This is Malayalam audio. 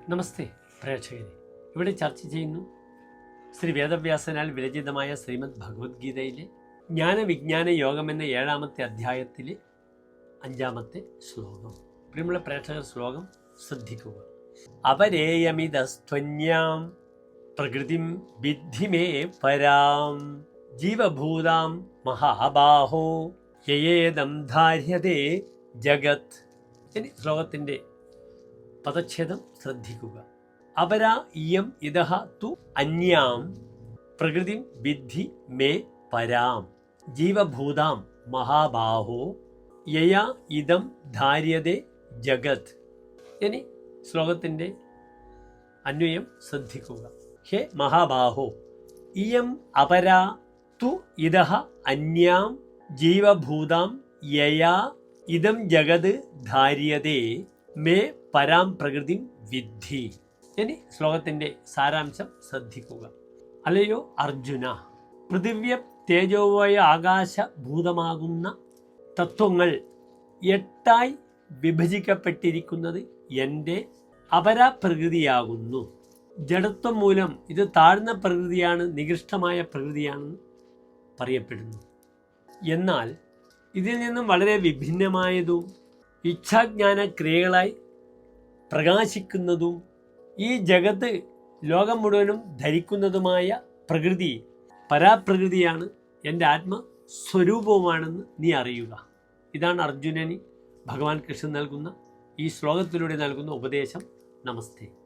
നമസ്തേ പ്രേക്ഷകരെ, ഇവിടെ ചർച്ച ചെയ്യുന്നു ശ്രീ വേദവ്യാസനാൽ വിരചിതമായ ശ്രീമദ് ഭഗവത്ഗീതയിലെ ജ്ഞാനവിജ്ഞാന യോഗം എന്ന 7-ാമത്തെ അധ്യായത്തിലെ 5-ാമത്തെ ശ്ലോകം. പ്രിയമുള്ള പ്രേക്ഷകർ, ശ്ലോകം ശ്രദ്ധിക്കുക. അപരേയമിതസ്ത്വന്യാം പ്രകൃതിം വിദ്ധി മേ പരാം ജീവഭൂതാം മഹാബാഹോ യയേദം ധാര്യതേ ജഗത്. ഇനി ശ്ലോകത്തിൻ്റെ പദച്ഛേദം ശ്രദ്ധിക്കുക. അപരാ ഇയം ഇതഹ തു അന്യാം പ്രകൃതിം വിദ്ധി മേ പരാം ജീവഭൂതാം മഹാബാഹോ യയാ ഇദം ധാര്യതേ ജഗത്. ഇനി ശ്ലോകത്തിൻ്റെ അന്വയം ശ്രദ്ധിക്കുക. ഹേ മഹാബാഹോ, ഇയം അപരാ തു ഇതഹ അന്യാം ജീവഭൂതാം യയാ ഇദം ജഗത് ധാര്യതേ മേ പരാം പ്രകൃതിം വിദ്ധി. ഇനി ശ്ലോകത്തിൻ്റെ സാരാംശം ശ്രദ്ധിക്കുക. അല്ലയോ അർജുന, പൃഥിവ്യ തേജോവയ ആകാശഭൂതമാകുന്ന തത്വങ്ങൾ 8ആയി വിഭജിക്കപ്പെട്ടിരിക്കുന്നത് എൻ്റെ അപരപ്രകൃതിയാകുന്നു. ജഡത്വം മൂലം ഇത് താഴ്ന്ന പ്രകൃതിയാണ്, നികൃഷ്ടമായ പ്രകൃതിയാണെന്ന് പറയപ്പെടുന്നു. എന്നാൽ ഇതിൽ നിന്നും വളരെ വിഭിന്നമായതും ഇച്ഛാജ്ഞാന ക്രിയകളായി പ്രകാശിക്കുന്നതും ഈ ജഗത്ത് ലോകം മുഴുവനും ധരിക്കുന്നതുമായ പ്രകൃതി പരാപ്രകൃതിയാണ്, എൻ്റെ ആത്മസ്വരൂപവുമാണെന്ന് നീ അറിയുക. ഇതാണ് അർജുനന് ഭഗവാൻ കൃഷ്ണൻ നൽകുന്ന ഈ ശ്ലോകത്തിലൂടെ നൽകുന്ന ഉപദേശം. നമസ്തേ.